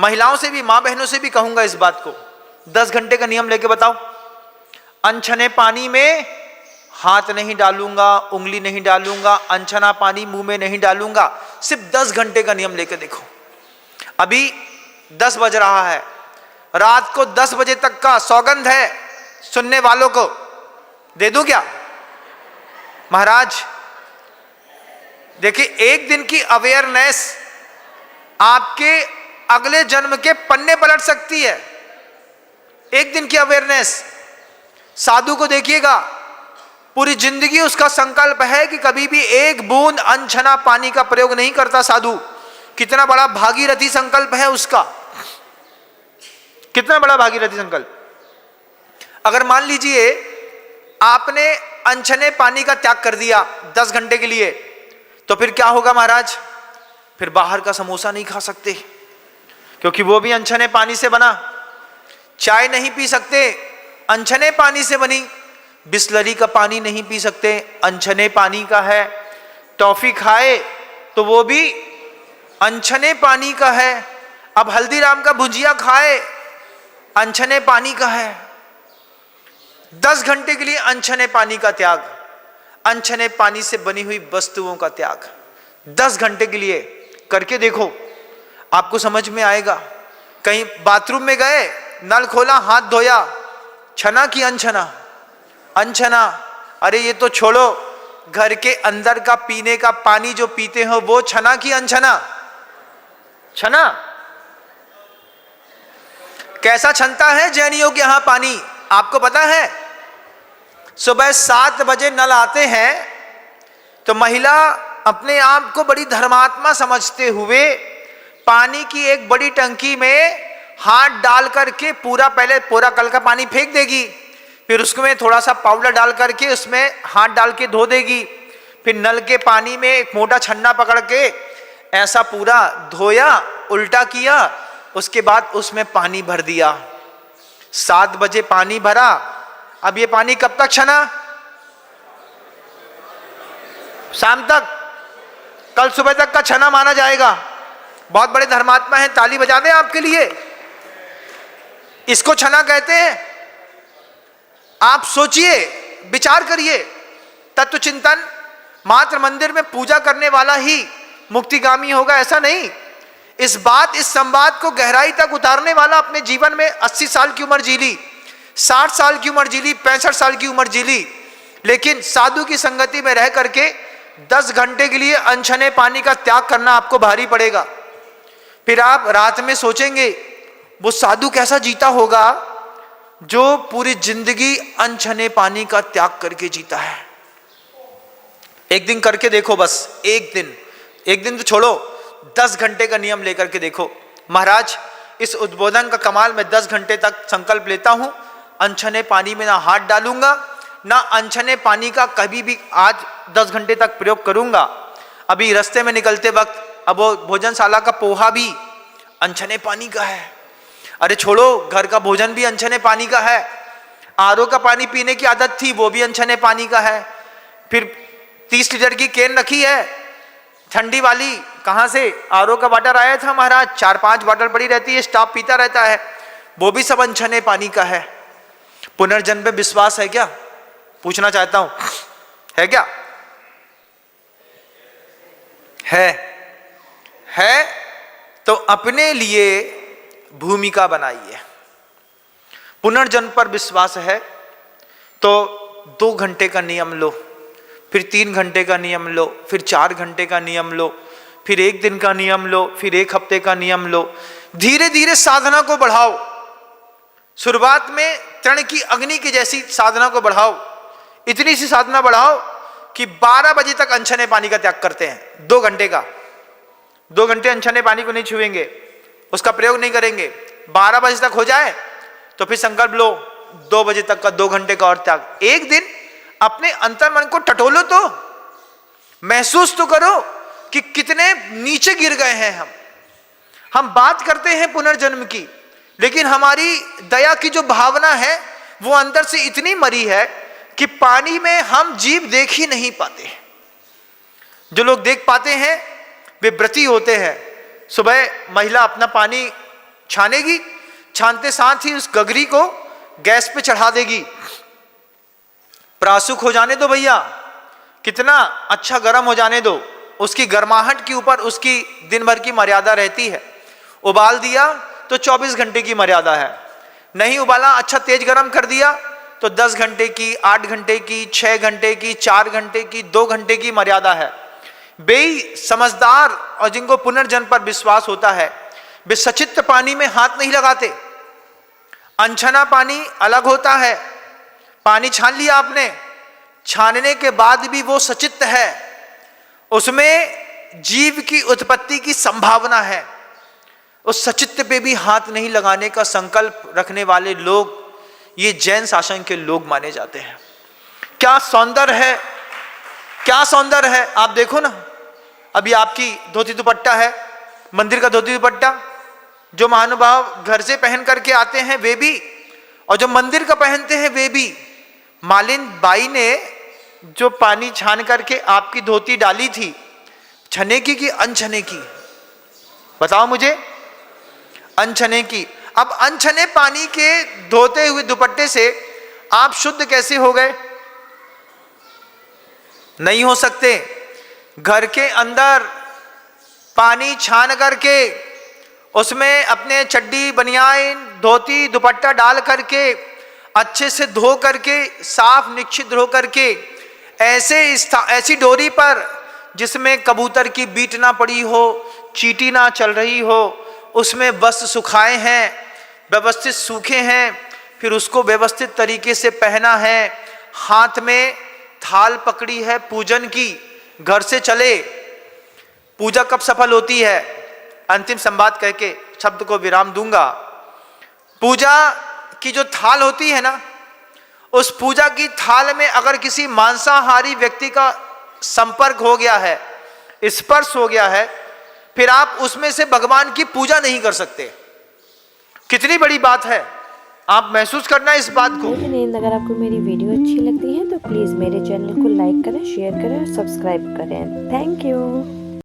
महिलाओं से भी, मां बहनों से भी कहूंगा इस बात को, 10 घंटे का नियम लेके बताओ। अनछने पानी में हाथ नहीं डालूंगा, उंगली नहीं डालूंगा, अनछना पानी मुंह में नहीं डालूंगा, सिर्फ 10 घंटे का नियम लेके देखो। अभी 10 बज रहा है, रात को 10 बजे तक का सौगंध है सुनने वालों को, दे दूं क्या महाराज? देखिए, एक दिन की अवेयरनेस आपके अगले जन्म के पन्ने पलट सकती है। एक दिन की अवेयरनेस। साधु को देखिएगा, पूरी जिंदगी उसका संकल्प है कि कभी भी एक बूंद अनछना पानी का प्रयोग नहीं करता साधु। कितना बड़ा भागीरथी संकल्प है उसका, कितना बड़ा भागीरथी संकल्प। अगर मान लीजिए आपने अनछने पानी का त्याग कर दिया 10 घंटे के लिए, तो फिर क्या होगा महाराज? फिर बाहर का समोसा नहीं खा सकते, क्योंकि वो भी अनछने पानी से बना। चाय नहीं पी सकते, अनछने पानी से बनी। बिस्लरी का पानी नहीं पी सकते, अनछने पानी का है। टॉफी खाए तो वो भी अनछने पानी का है। अब हल्दीराम का भुजिया खाए, अनछने पानी का है। 10 घंटे के लिए अनछने पानी का त्याग, अनछने पानी से बनी हुई वस्तुओं का त्याग 10 घंटे के लिए करके देखो, आपको समझ में आएगा। कहीं बाथरूम में गए, नल खोला, हाथ धोया, छना की अनछना? अनछना। अरे ये तो छोड़ो, घर के अंदर का पीने का पानी जो पीते हो वो छना की अनछना? छना। कैसा छनता है जैनियों के यहां पानी, आपको पता है? सुबह 7 बजे नल आते हैं तो महिला अपने आप को बड़ी धर्मात्मा समझते हुए पानी की एक बड़ी टंकी में हाथ डाल करके पहले पूरा कल का पानी फेंक देगी, फिर उसमें थोड़ा सा पाउडर डाल करके उसमें हाथ डाल के धो देगी, फिर नल के पानी में एक मोटा छन्ना पकड़ के ऐसा पूरा धोया, उल्टा किया, उसके बाद उसमें पानी भर दिया। 7 बजे पानी भरा, अब ये पानी कब तक छना? शाम तक, कल सुबह तक का छना माना जाएगा। बहुत बड़े धर्मात्मा हैं, ताली बजा दें आपके लिए। इसको छना कहते हैं। आप सोचिए, विचार करिए, तत्व चिंतन। मात्र मंदिर में पूजा करने वाला ही मुक्तिगामी होगा ऐसा नहीं। इस संवाद को गहराई तक उतारने वाला अपने जीवन में 80 साल की उम्र जी ली, 60 साल की उम्र जी ली, 65 साल की उम्र जी ली, लेकिन साधु की संगति में रह करके 10 घंटे के लिए अनछने पानी का त्याग करना आपको भारी पड़ेगा। फिर आप रात में सोचेंगे वो साधु कैसा जीता होगा जो पूरी जिंदगी अनछने पानी का त्याग करके जीता है। एक दिन करके देखो, बस एक दिन तो छोड़ो, 10 घंटे का नियम लेकर के देखो। महाराज, इस उद्बोधन का कमाल, मैं 10 घंटे तक संकल्प लेता हूं, अनछने पानी में ना हाथ डालूंगा, ना अनछने पानी का कभी भी आज 10 घंटे तक प्रयोग करूंगा। अभी रास्ते में निकलते वक्त, अब वो भोजनशाला का पोहा भी अनछने पानी का है। अरे छोड़ो, घर का भोजन भी अनछने पानी का है। आरओ का पानी पीने की आदत थी, वो भी अनछने पानी का है। फिर 30 लीटर की कैन रखी है ठंडी वाली, कहां से? आरओ का वाटर आया था महाराज, 4-5 वाटर पड़ी रहती है, स्टाफ पीता रहता है, वो भी सब अनछने पानी का है। पुनर्जन्म पे विश्वास है क्या? पूछना चाहता हूं, है क्या? है तो अपने लिए भूमिका बनाइए। पुनर्जन्म पर विश्वास है तो 2 घंटे का नियम लो, फिर 3 घंटे का नियम लो, फिर 4 घंटे का नियम लो, फिर 1 दिन का नियम लो, फिर 1 हफ्ते का नियम लो। धीरे धीरे साधना को बढ़ाओ। शुरुआत में तृण की अग्नि की जैसी साधना को बढ़ाओ, इतनी सी साधना बढ़ाओ कि 12 बजे तक अनछने पानी का त्याग करते हैं। 2 घंटे का, 2 घंटे अनछने पानी को नहीं छुएंगे, उसका प्रयोग नहीं करेंगे। 12 बजे तक हो जाए तो फिर संकल्प लो 2 बजे तक का 2 घंटे का और त्याग। एक दिन अपने अंतर मन को टटोलो, तो महसूस तो करो कि कितने नीचे गिर गए हैं हम बात करते हैं पुनर्जन्म की, लेकिन हमारी दया की जो भावना है वो अंदर से इतनी मरी है कि पानी में हम जीव देख ही नहीं पाते। जो लोग देख पाते हैं वे व्रती होते हैं। सुबह महिला अपना पानी छानेगी, छानते साथ ही उस गगरी को गैस पे चढ़ा देगी। प्रासुक हो जाने दो भैया, कितना अच्छा गर्म हो जाने दो, उसकी गर्माहट के ऊपर उसकी दिन भर की मर्यादा रहती है। उबाल दिया तो 24 घंटे की मर्यादा है, नहीं उबाला, अच्छा तेज गर्म कर दिया तो 10 घंटे की, 8 घंटे की, 6 घंटे की, 4 घंटे की, 2 घंटे की मर्यादा है। बेई समझदार और जिनको पुनर्जन्म पर विश्वास होता है, वे सचित्त पानी में हाथ नहीं लगाते। अनछना पानी अलग होता है, पानी छान लिया आपने, छानने के बाद भी वो सचित्त है, उसमें जीव की उत्पत्ति की संभावना है। उस सचित्त पे भी हाथ नहीं लगाने का संकल्प रखने वाले लोग ये जैन शासन के लोग माने जाते हैं। क्या सौंदर्य है, क्या सौंदर्य है, आप देखो ना। अभी आपकी धोती दुपट्टा है, मंदिर का धोती दुपट्टा, जो महानुभाव घर से पहन करके आते हैं वे भी, और जो मंदिर का पहनते हैं वे भी। मालिन बाई ने जो पानी छान करके आपकी धोती डाली थी, छने की कि अनछने की, बताओ मुझे। अनछने की। अब अनछने पानी के धोते हुए दुपट्टे से आप शुद्ध कैसे हो गए? नहीं हो सकते। घर के अंदर पानी छान करके उसमें अपने चड्डी, बनियान, धोती, दुपट्टा डाल करके अच्छे से धो करके, साफ निश्चित धो करके, ऐसी डोरी पर जिसमें कबूतर की बीट ना पड़ी हो, चींटी ना चल रही हो, उसमें वस्त्र सुखाए हैं, व्यवस्थित सूखे हैं, फिर उसको व्यवस्थित तरीके से पहना है, हाथ में थाल पकड़ी है पूजन की, घर से चले। पूजा कब सफल होती है? अंतिम संवाद कह के शब्द को विराम दूंगा। पूजा की जो थाल होती है ना, उस पूजा की थाल में अगर किसी मांसाहारी व्यक्ति का संपर्क हो गया है, स्पर्श हो गया है, फिर आप उसमें से भगवान की पूजा नहीं कर सकते। कितनी बड़ी बात है, आप महसूस करना इस बात को। लेकिन अगर आपको मेरी वीडियो अच्छी लगती है तो प्लीज़ मेरे चैनल को लाइक करें, शेयर करें और सब्सक्राइब करें। Thank you.